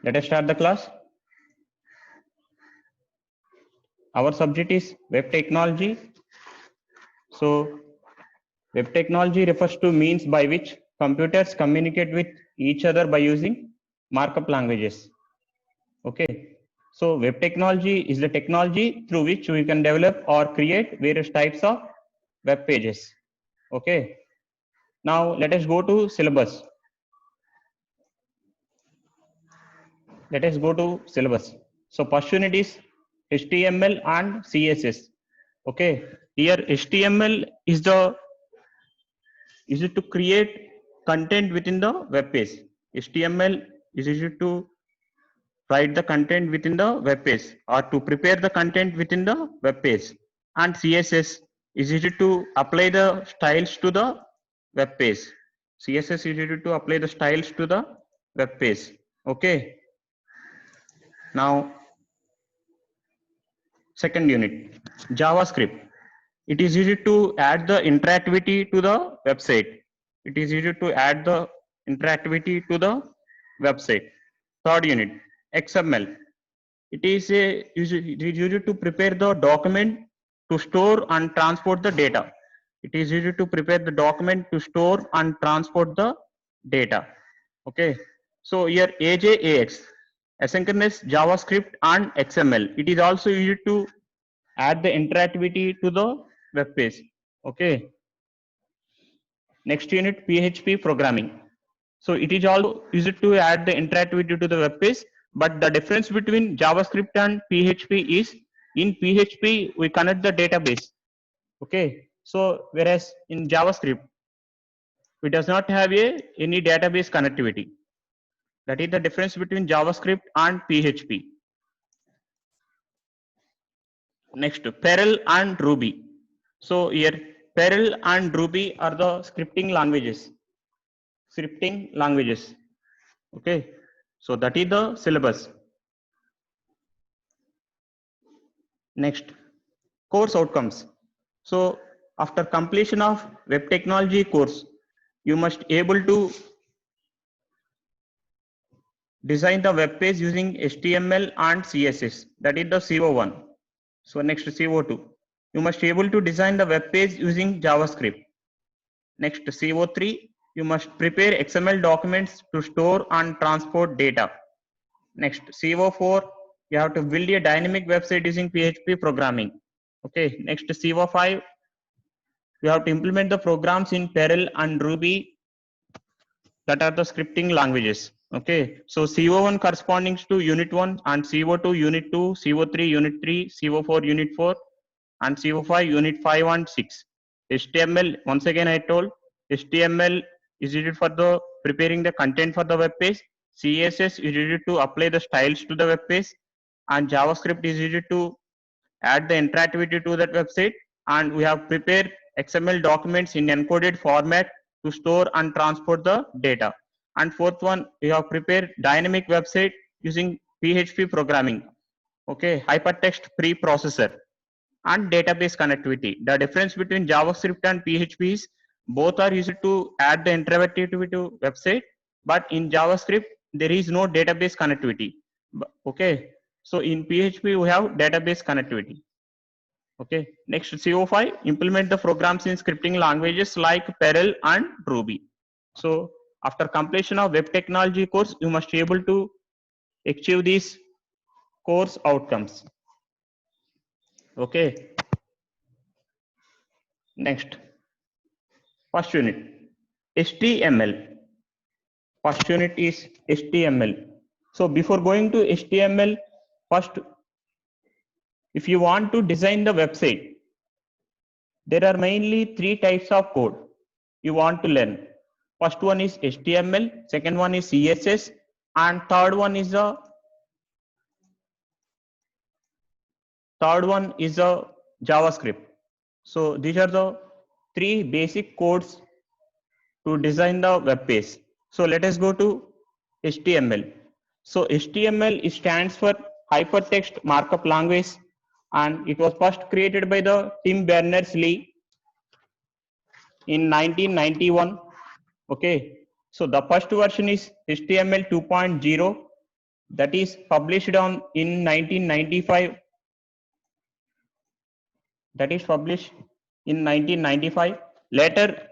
Let us start the class. Our subject is web technology. So web technology refers to means by which computers communicate with each other by using markup languages. Okay. So web technology is the technology through which we can develop or create various types of web pages. Okay. Now let us go to syllabus. Let us go to syllabus. So first unit is HTML and CSS. Okay. Here HTML is it to create content within the web page. HTML is used to write the content within the web page or to prepare the content within the web page, and CSS is used to apply the styles to the web page. CSS is used to apply the styles to the web page. Okay. Now second unit, JavaScript. It is used to add the interactivity to the website. It is used to add the interactivity to the website. Third unit, XML. It is used to prepare the document to store and transport the data. It is used to prepare the document to store and transport the data. Okay. So here AJAX, asynchronous JavaScript and XML. It is also used to add the interactivity to the web page. Okay. Next unit, PHP programming. So it is also used to add the interactivity to the web page, but the difference between JavaScript and PHP is in PHP we connect the database. Okay. So whereas in JavaScript we does not have any database connectivity. That is the difference between JavaScript and PHP. Next, Perl and Ruby. So here Perl and Ruby are the scripting languages. Okay. So that is the syllabus. Next, course outcomes. So after completion of web technology course, you must able to design the web page using HTML and CSS. That is the CO1. So next, CO2. You must able to design the web page using JavaScript. Next, CO3. You must prepare XML documents to store and transport data. Next, CO4. You have to build a dynamic website using PHP programming. Okay. Next, CO5. You have to implement the programs in Perl and Ruby, that are the scripting languages. Okay. So CO1 corresponding to unit 1, and CO2 unit 2, CO3 unit 3, CO4 unit 4, and CO5 unit 5 and 6. HTML, once again I told, HTML is used for the preparing the content for the web page. CSS is used to apply the styles to the web page, and JavaScript is used to add the interactivity to that website, and we have prepared XML documents in encoded format to store and transport the data. And fourth one, we have prepared dynamic website using PHP programming. Okay, hypertext preprocessor and database connectivity. The difference between JavaScript and PHP is both are used to add the interactivity to website, but in JavaScript there is no database connectivity. Okay, so in PHP we have database connectivity. Okay. Next, CO5, implement the programs in scripting languages like Perl and Ruby. So after completion of web technology course, you must be able to achieve these course outcomes. Okay. Next, first unit, HTML. First unit is HTML. So before going to HTML, first, if you want to design the website, there are mainly 3 types of code you want to learn. First one is HTML, second one is CSS, and third one is a JavaScript. So these are the 3 basic codes to design the web page. So let us go to HTML. So HTML stands for Hypertext Markup Language, and it was first created by the Tim Berners-Lee in 1991. Okay. So the first version is HTML 2.0. that is published on in 1995. That is published in 1995. Later,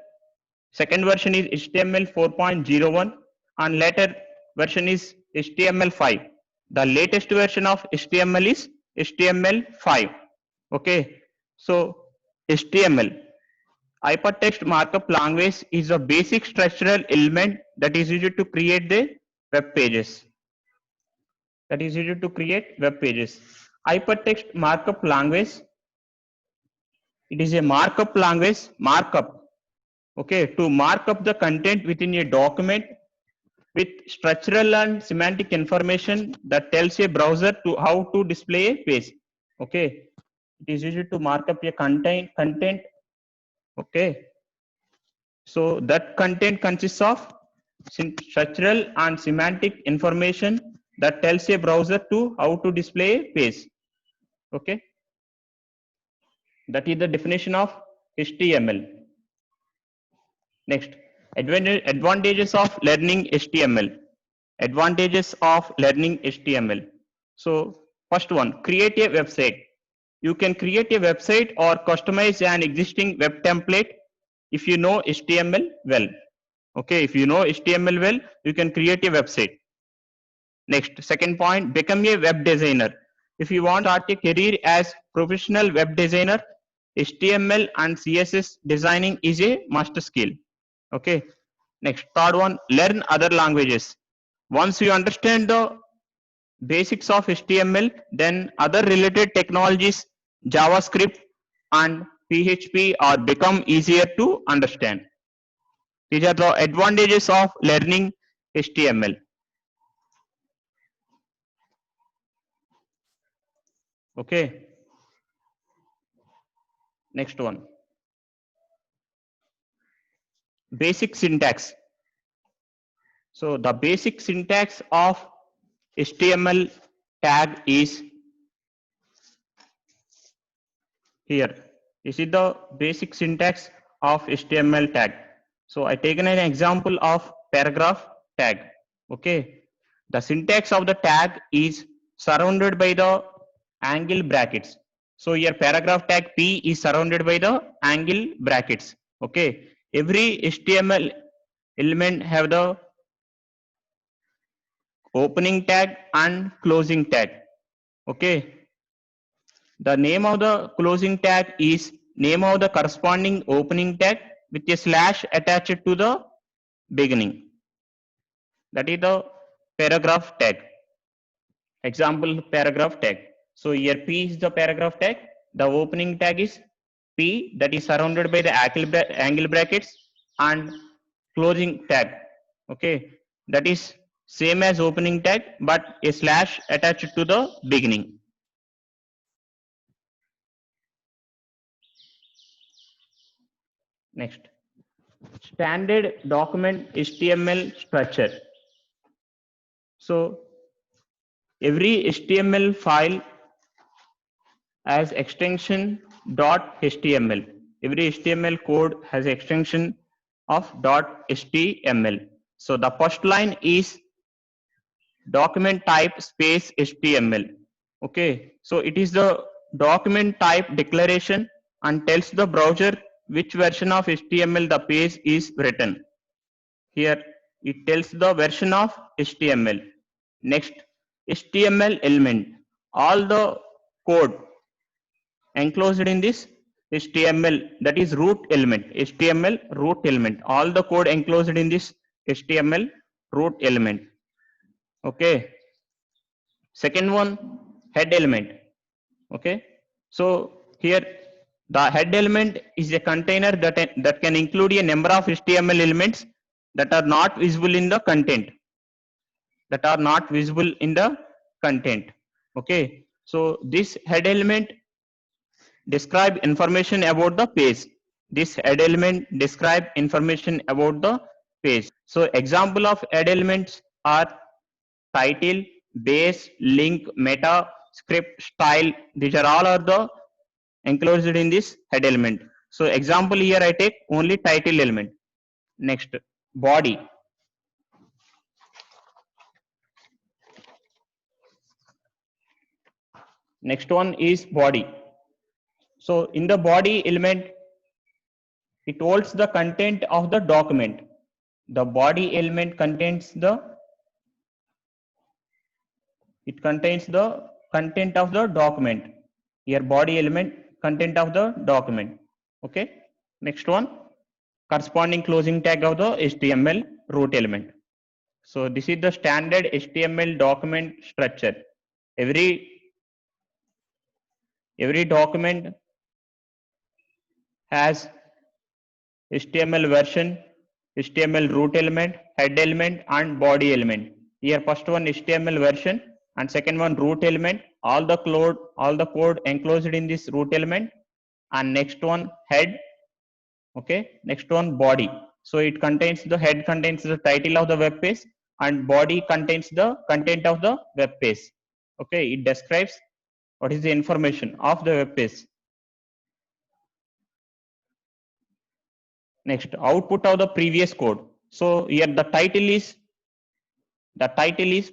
second version is HTML 4.01 and later version is HTML5. The latest version of HTML is HTML5. Okay, so HTML, hypertext markup language, is a basic structural element that is used to create the web pages. That is used to create web pages. Hypertext markup language, it is a markup language, markup, okay, to mark up the content within a document with structural and semantic information that tells a browser to how to display a page. Okay, it is used to mark up a content. Okay, so that content consists of structural and semantic information that tells a browser to how to display a page. Okay, that is the definition of HTML. Next, advantages of learning HTML. Advantages of learning HTML. So first one, create a website. You can create a website or customize an existing web template if you know HTML well. Okay, if you know HTML well, you can create a website. Next, second point, become a web designer. If you want to start a career as professional web designer, HTML and CSS designing is a must skill. Okay, next, third one, learn other languages. Once you understand the basics of HTML, then other related technologies, JavaScript and PHP are become easier to understand. These are the advantages of learning HTML. Okay. Next one. Basic syntax. So the basic syntax of HTML tag is here. This is the basic syntax of HTML tag. So I taken an example of paragraph tag. Okay. The syntax of the tag is surrounded by the angle brackets. So your paragraph tag P is surrounded by the angle brackets. Okay. Every HTML element have the opening tag and closing tag. Okay. The name of the closing tag is name of the corresponding opening tag with a slash attached to the beginning. That is the paragraph tag. Example paragraph tag. So here P is the paragraph tag. The opening tag is P, that is surrounded by the angle brackets, and closing tag. Okay, that is same as opening tag but a slash attached to the beginning. Next, standard document HTML structure. So every HTML file has extension .html. Every HTML code has extension of .html. So the first line is document type space HTML. Okay, so it is the document type declaration and tells the browser which version of HTML the page is written. Here it tells the version of HTML. Next, HTML element. All the code enclosed in this HTML, that is root element, HTML root element. All the code enclosed in this HTML root element. Okay. Second one, head element. Okay. So here the head element is a container that can include a number of HTML elements that are not visible in the content. That are not visible in the content. Okay. So this head element describe information about the page. This head element describe information about the page. So example of head elements are title, base, link, meta, script, style. These are all the enclosed in this head element. So example here I take only title element. Next, body. Next one is body. So in the body element, it holds the content of the document. The body element contains the content of the document. Here body element, content of the document. Okay. Next one, corresponding closing tag of the HTML root element. So this is the standard HTML document structure. Every document has HTML version, HTML root element, head element, and body element. Here first one HTML version and second one root element. All the code enclosed in this root element, and next one head. Okay, next one body. So it contains, the head contains the title of the web page and body contains the content of the web page. Okay, it describes what is the information of the web page. Next, output of the previous code. So here the title is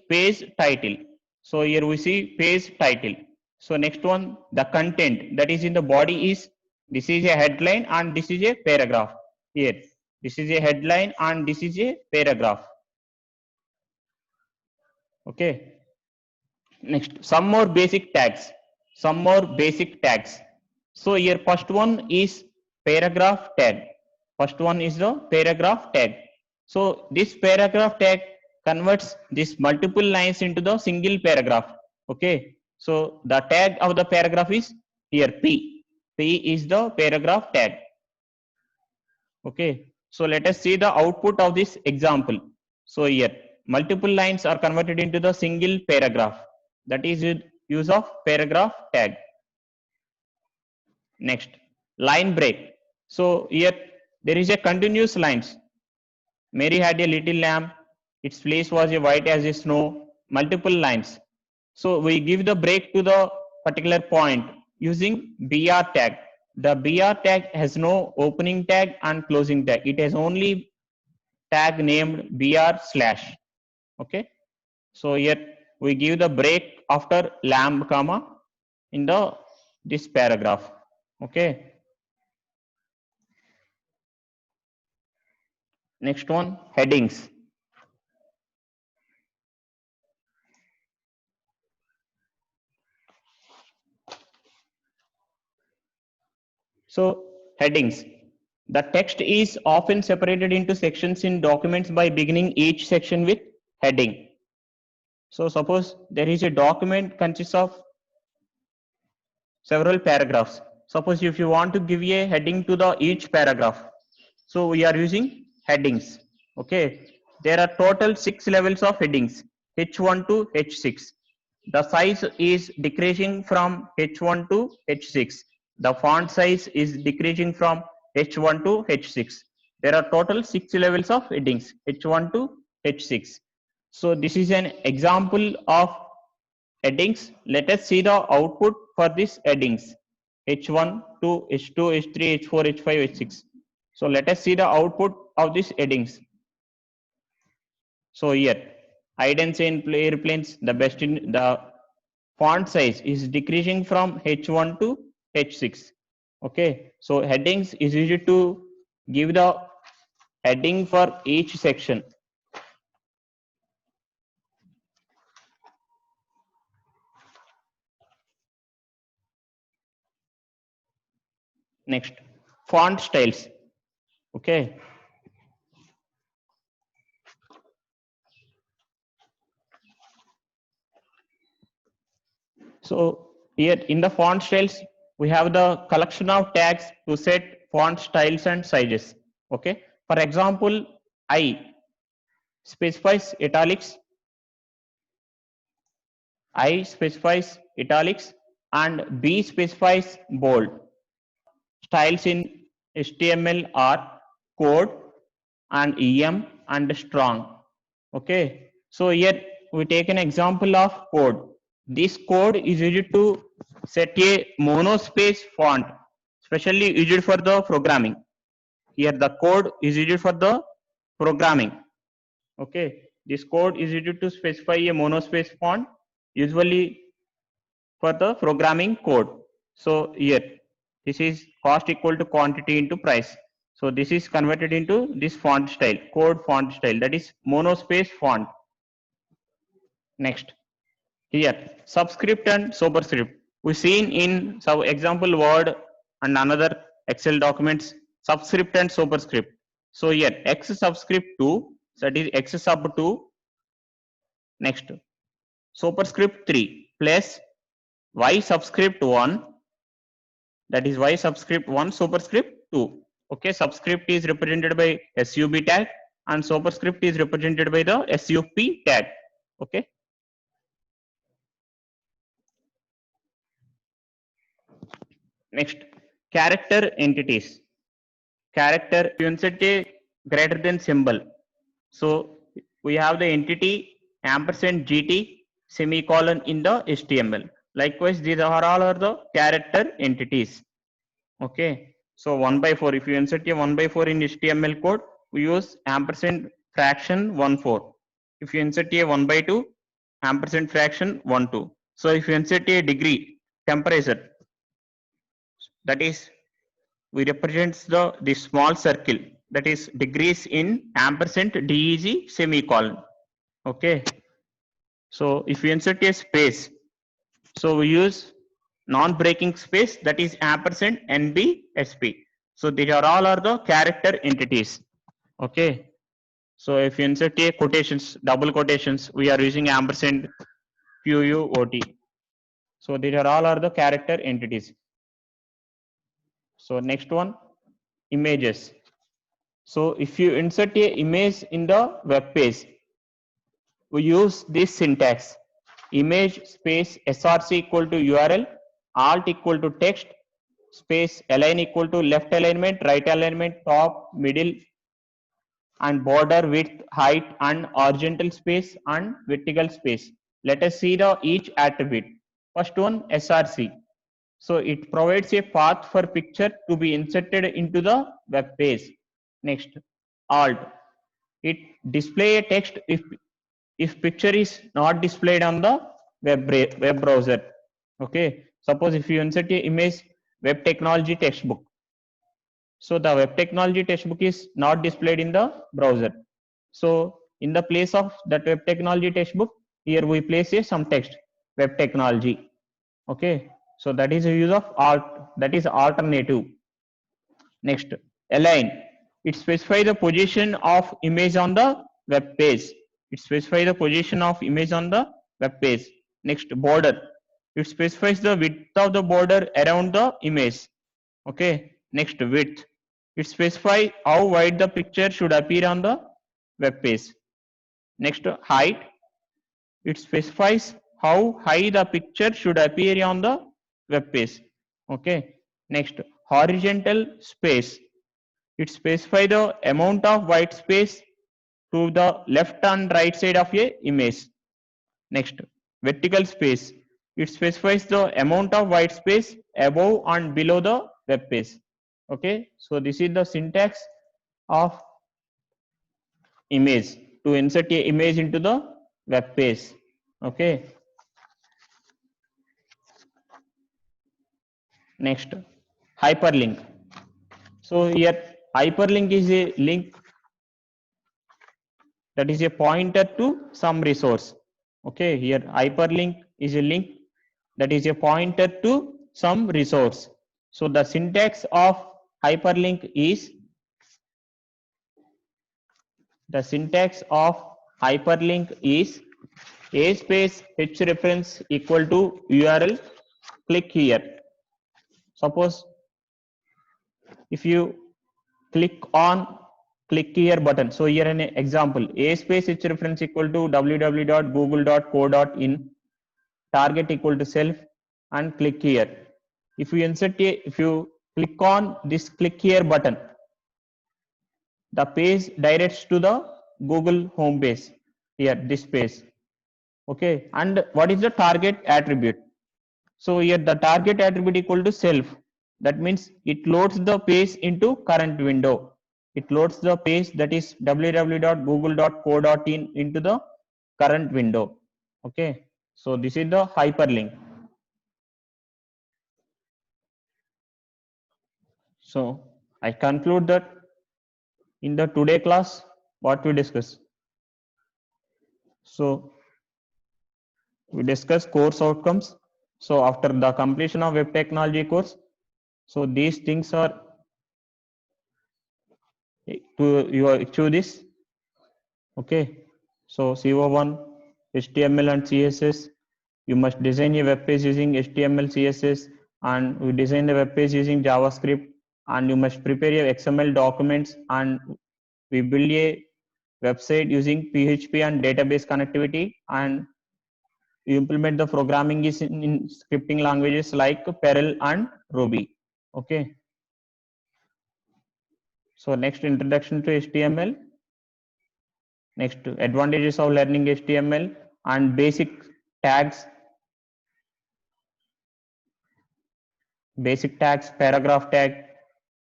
page title. So here we see page title. So next one, the content that is in the body is, this is a headline and this is a paragraph. Here this is a headline and this is a paragraph. Okay. Next, some more basic tags. So here first one is paragraph tag. First one is the paragraph tag. So this paragraph tag converts this multiple lines into the single paragraph. Okay. So the tag of the paragraph is here P. P is the paragraph tag. Okay. So let us see the output of this example. So here multiple lines are converted into the single paragraph. That is use of paragraph tag. Next, line break. So here there is a continuous lines. Mary had a little lamb. Its fleece was a white as a snow. Multiple lines. So we give the break to the particular point using BR tag. The BR tag has no opening tag and closing tag. It has only tag named BR slash. Okay. So here we give the break after lamb comma in this paragraph. Okay. Next one, headings. So headings. The text is often separated into sections in documents by beginning each section with heading. So suppose there is a document consists of several paragraphs. Suppose if you want to give a heading to each paragraph, so we are using headings. Okay, there are total 6 levels of headings, H1 to H6. The size is decreasing from H1 to H6. The font size is decreasing from H1 to H6. There are total 6 levels of headings, H1 to H6. So this is an example of headings. Let us see the output for these headings, H1 to H2, H3, H4, H5, H6. So let us see the output of these headings. So here, hide and seek airplanes, the font size is decreasing from H1 to H6. Okay, so headings is used to give the heading for each section. Next, font styles. Okay. So here in the font styles, we have the collection of tags to set font styles and sizes. Okay. For example, I specifies italics. I specifies italics and B specifies bold. Styles in HTML are code and EM and strong. Okay. So here we take an example of code. This code is used to set a monospace font, especially used for the programming. Here the code is used for the programming. Okay, this code is used to specify a monospace font. Usually for the programming code. So here this is cost equal to quantity into price. So this is converted into this font style, code font style, that is monospace font. Next, here subscript and superscript. We seen in some example Word and another Excel documents subscript and superscript. So here X subscript 2, that is X sub 2. Next, superscript 3 plus Y subscript 1, that is Y subscript 1 superscript 2. Okay, subscript is represented by sub tag and superscript is represented by the sup tag. Okay. Next, character entities. Character, you insert a greater than symbol. So we have the entity ampersand gt semicolon in the HTML. Likewise, these are all the character entities. Okay. So 1/4, if you insert a 1/4 in HTML code, we use ampersand fraction 1/4. If you insert a 1/2, ampersand fraction 1/2. So if you insert a degree, temperature, that is, we represents the small circle, that is degrees in ampersand deg semicolon. Okay. So if you insert a space, so we use non-breaking space, that is ampersand NBSP. So these are all are the character entities. Okay. So if you insert a quotations, double quotations, we are using ampersand QUOT. So these are all are the character entities. So next one, images. So if you insert a image in the web page, we use this syntax: image space src equal to URL, alt equal to text, space align equal to left alignment, right alignment, top, middle, and border width, height, and horizontal space and vertical space. Let us see the each attribute. First one, src. So it provides a path for picture to be inserted into the web page. Next, alt. It display a text if picture is not displayed on the web browser. Okay. Suppose if you insert a image web technology textbook, so the web technology textbook is not displayed in the browser. So in the place of that web technology textbook, here we place a some text, web technology. Okay. So that is a use of alt, that is alternative. Next, align. It specifies the position of image on the web page. It specifies the position of image on the web page. Next, border. It specifies the width of the border around the image. Okay. Next, width. It specifies how wide the picture should appear on the web page. Next, height. It specifies how high the picture should appear on the web page. Okay. Next, horizontal space. It specifies the amount of white space to the left and right side of a image. Next, vertical space. It specifies the amount of white space above and below the web page. Okay. So this is the syntax of image to insert a image into the web page. Okay. Next, hyperlink. So here hyperlink is a link, that is a pointer to some resource. Okay, here hyperlink is a link that is a pointer to some resource. So the syntax of hyperlink is, a space h reference equal to URL, click here. Suppose if you click here button, so here an example, a space h reference equal to www.google.co.in, target equal to self, and click here. If you click on this click here button, the page directs to the Google home page, here this page. Okay. And what is the target attribute? So here the target attribute equal to self. That means it loads the page into current window. It loads the page, that is www.google.co.in, into the current window. Okay. So this is the hyperlink. So I conclude that in the today class, what we discuss. So we discuss course outcomes. So after the completion of web technology course, so these things are to you achieve this. Okay. So CO1, HTML and CSS. You must design a web page using HTML, CSS, and we design the web page using JavaScript. And you must prepare your XML documents, and we build a website using PHP and database connectivity, and you implement the programming is in scripting languages like Perl and Ruby. Okay. So next, introduction to HTML. Next, advantages of learning HTML and basic tags. Basic tags, paragraph tag,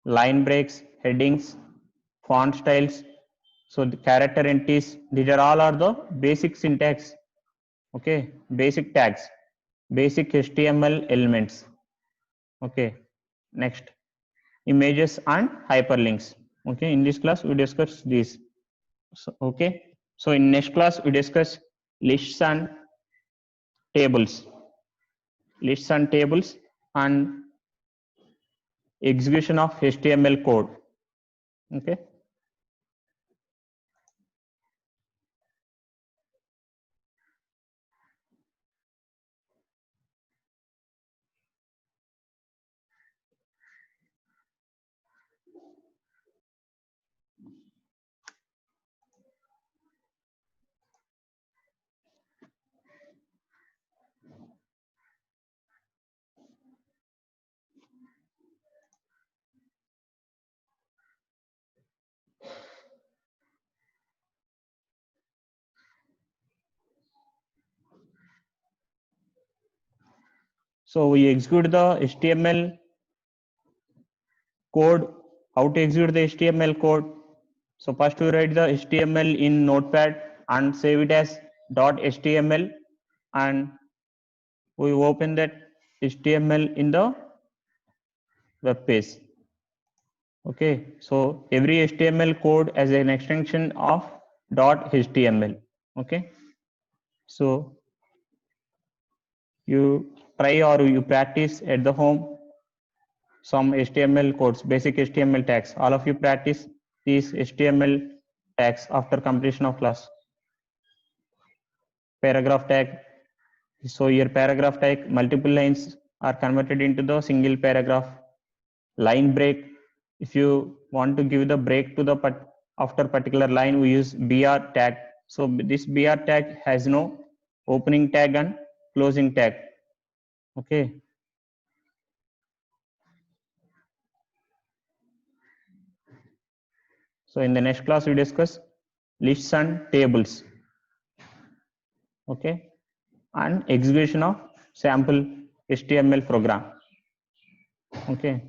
line breaks, headings, font styles. So the character entities, these are the basic syntax. Okay, basic tags, basic HTML elements. Okay, next, images and hyperlinks. Okay, in this class we discuss this. So, okay, so in next class we discuss lists and tables. Lists and tables and execution of HTML code. Okay. So we execute the HTML code. How to execute the HTML code? So first we write the HTML in Notepad and save it as .html, and we open that HTML in the web page. Okay, so every HTML code as an extension of .html. Okay, so you try or you practice at the home some HTML codes, basic HTML tags. All of you practice these HTML tags after completion of class. Paragraph tag. So your paragraph tag, multiple lines are converted into the single paragraph. Line break. If you want to give the break to the after particular line, we use BR tag. So this BR tag has no opening tag and closing tag. Okay. So in the next class we discuss lists and tables. Okay, and execution of sample HTML program. Okay.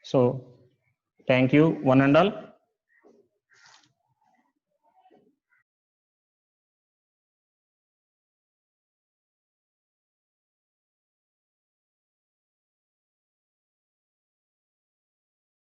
So thank you one and all.